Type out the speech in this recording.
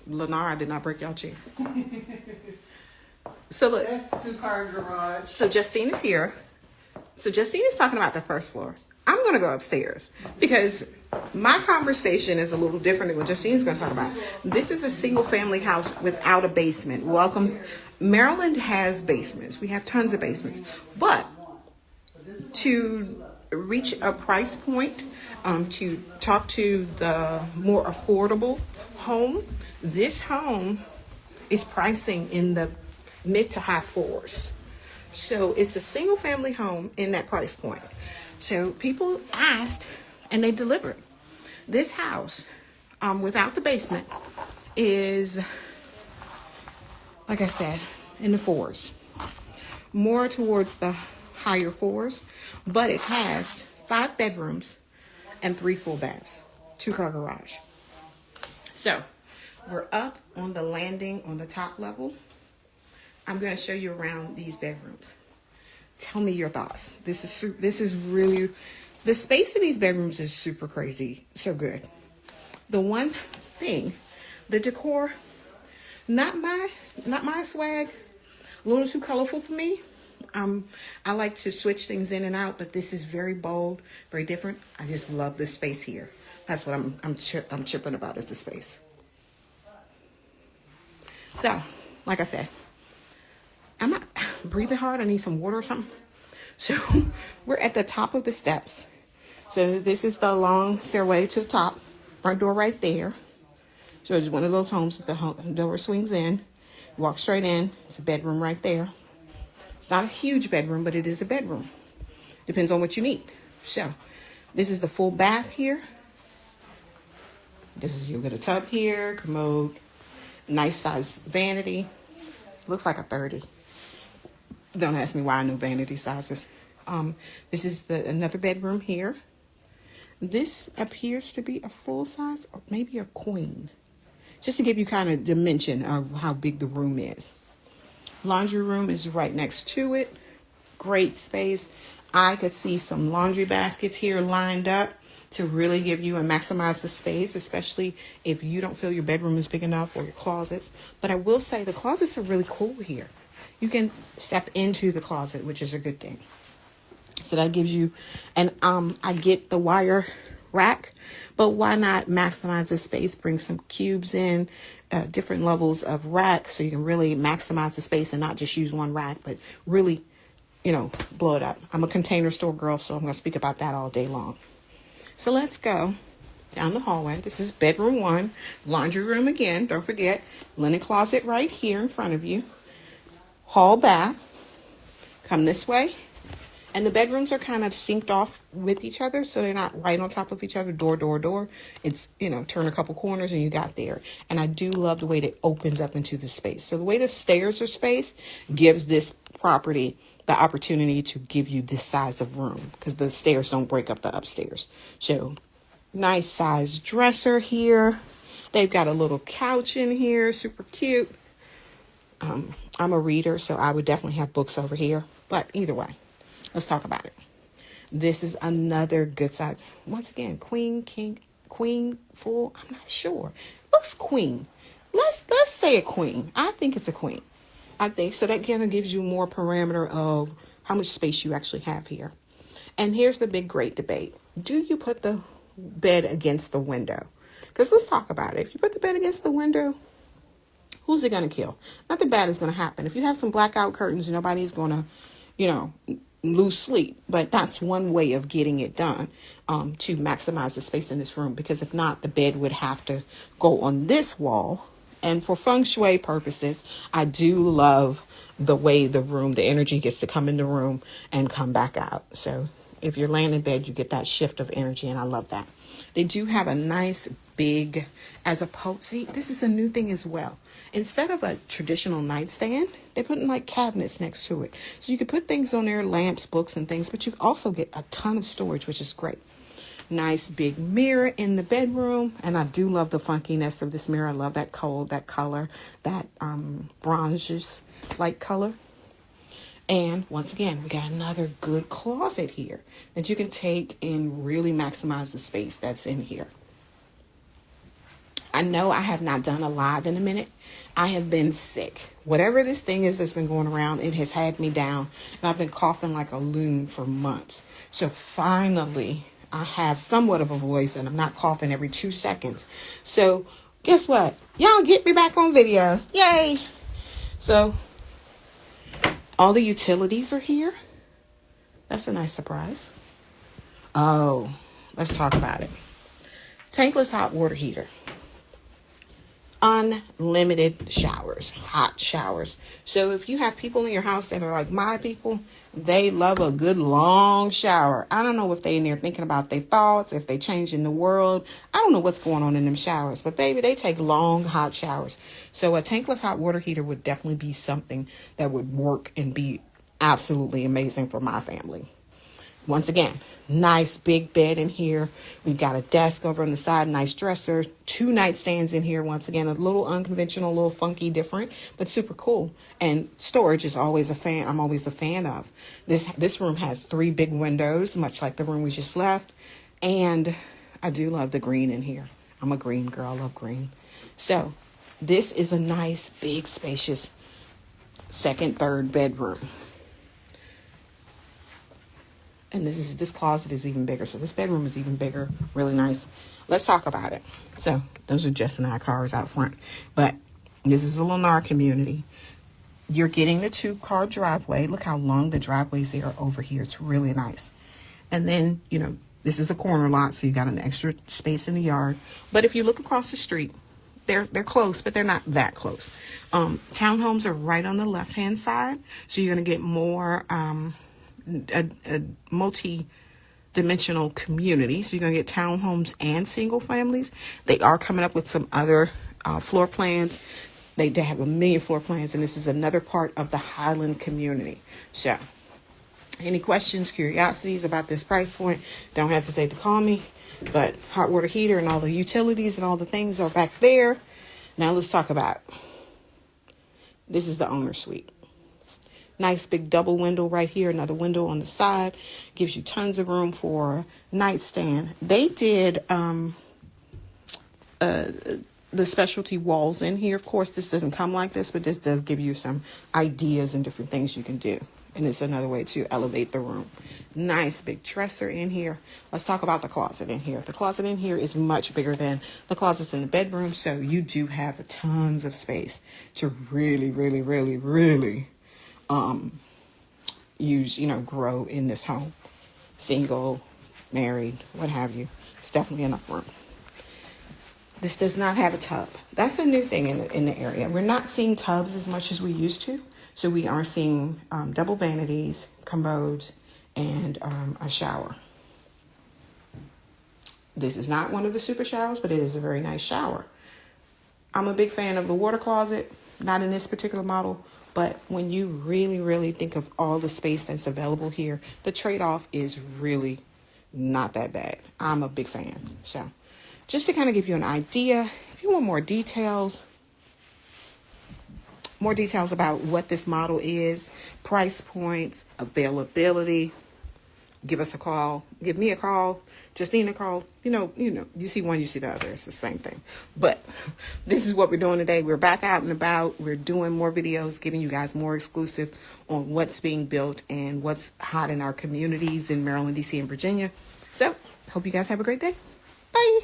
Lennar, I did not break y'all chair. So look. That's 2-car garage. So Justine is here. So Justine is talking about the first floor. I'm going to go upstairs because my conversation is a little different than what Justine's going to talk about. This is a single family house without a basement. Welcome. Maryland has basements. We have tons of basements. But to reach a price point, to talk to the more affordable home, this home is pricing in the mid to high fours. So it's a single family home in that price point. So people asked and they delivered. This house, without the basement, is, like I said, in the fours. More towards the higher fours, but it has 5 bedrooms and 3 full baths, 2-car garage. So we're up on the landing on the top level. I'm going to show you around these bedrooms. Tell me your thoughts. This is really, the space in these bedrooms is super crazy. So good. The one thing, the decor, not my swag. A little too colorful for me. I like to switch things in and out, but this is very bold, very different. I just love the space here. That's what I'm tripping about, is the space. So, like I said, I'm not breathing hard. I need some water or something. So we're at the top of the steps. So this is the long stairway to the top. Front door right there. So it's one of those homes that the door swings in. Walk straight in. It's a bedroom right there. It's not a huge bedroom, but it is a bedroom. Depends on what you need. So this is the full bath here. You'll get a tub here, commode, nice size vanity. Looks like a 30. Don't ask me why I know vanity sizes. This is another bedroom here. This appears to be a full size or maybe a queen. Just to give you kind of dimension of how big the room is. Laundry room is right next to it. Great space. I could see some laundry baskets here lined up to really give you and maximize the space, especially if you don't feel your bedroom is big enough, or your closets. But I will say the closets are really cool here. You can step into the closet, which is a good thing. So that gives you, and I get the wire rack, but why not maximize the space, bring some cubes in, different levels of rack, so you can really maximize the space and not just use one rack, but really, blow it up. I'm a container store girl, so I'm going to speak about that all day long. So let's go down the hallway. This is bedroom 1, laundry room again, don't forget, linen closet right here in front of you. Hall bath, come this way, and the bedrooms are kind of synced off with each other, so they're not right on top of each other, door. It's, turn a couple corners and you got there. And I do love the way that it opens up into the space. So the way the stairs are spaced gives this property the opportunity to give you this size of room, because the stairs don't break up the upstairs. So nice size dresser here. They've got a little couch in here, super cute. I'm a reader, so I would definitely have books over here. But either way, let's talk about it. This is another good size. Once again, queen, king, queen, full. I'm not sure. Looks queen. Let's say a queen. I think it's a queen. I think so. That kind of gives you more parameter of how much space you actually have here. And here's the big great debate. Do you put the bed against the window? Because let's talk about it. If you put the bed against the window, who's it going to kill? Nothing bad is going to happen. If you have some blackout curtains, nobody's going to, lose sleep. But that's one way of getting it done, to maximize the space in this room. Because if not, the bed would have to go on this wall. And for feng shui purposes, I do love the way the energy gets to come in the room and come back out. So if you're laying in bed, you get that shift of energy, and I love that. They do have a nice big, see, this is a new thing as well. Instead of a traditional nightstand, they're putting like cabinets next to it. So you could put things on there, lamps, books, and things, but you also get a ton of storage, which is great. Nice big mirror in the bedroom. And I do love the funkiness of this mirror. I love that color, that bronze like color. And once again, we got another good closet here that you can take and really maximize the space that's in here. I know I have not done a live in a minute. I have been sick. Whatever this thing is that's been going around, it has had me down. And I've been coughing like a loon for months. So finally, I have somewhat of a voice and I'm not coughing every 2 seconds. So guess what? Y'all get me back on video. Yay! So all the utilities are here. That's a nice surprise. Oh, let's talk about it. Tankless hot water heater. Unlimited showers, hot showers. So if you have people in your house that are like my people, they love a good long shower. I don't know if they in there thinking about their thoughts, if they changing the world. I don't know what's going on in them showers, but baby, they take long hot showers. So a tankless hot water heater would definitely be something that would work and be absolutely amazing for my family. Once again, nice big bed in here. We've got a desk over on the side, nice dresser, 2 nightstands in here. Once again, a little unconventional, a little funky, different, but super cool. And storage is always a fan. I'm always a fan of. This room has 3 big windows, much like the room we just left. And I do love the green in here. I'm a green girl. I love green. So this is a nice, big, spacious second, third bedroom. And this closet is even bigger. So this bedroom is even bigger. Really nice. Let's talk about it. So those are Jess and I cars out front. But this is a Lennar community. You're getting the 2-car driveway. Look how long the driveways are over here. It's really nice. And then, this is a corner lot. So you got an extra space in the yard. But if you look across the street, they're close, but they're not that close. Townhomes are right on the left-hand side. So you're going to get more... a multi-dimensional community. So you're going to get townhomes and single families. They are coming up with some other floor plans. They have a million floor plans, and this is another part of the Highland community. So any questions, curiosities about this price point, don't hesitate to call me. But hot water heater and all the utilities and all the things are back there. Now let's talk about this is the owner suite. Nice big double window right here. Another window on the side. Gives you tons of room for nightstand. They did the specialty walls in here. Of course, this doesn't come like this, but this does give you some ideas and different things you can do. And it's another way to elevate the room. Nice big dresser in here. Let's talk about the closet in here. The closet in here is much bigger than the closets in the bedroom. So you do have tons of space to really, really, really, really grow in this home. Single, married, what have you. It's definitely enough room. This does not have a tub. That's a new thing in the area. We're not seeing tubs as much as we used to. So we are seeing double vanities, commodes, and a shower. This is not one of the super showers, but it is a very nice shower. I'm a big fan of the water closet, not in this particular model. But when you really, really think of all the space that's available here, the trade-off is really not that bad. I'm a big fan. So just to kind of give you an idea, if you want more details about what this model is, price points, availability, give us a call. Give me a call. Justine a call. You see one, you see the other. It's the same thing. But this is what we're doing today. We're back out and about. We're doing more videos, giving you guys more exclusive on what's being built and what's hot in our communities in Maryland, DC, and Virginia. So, hope you guys have a great day. Bye.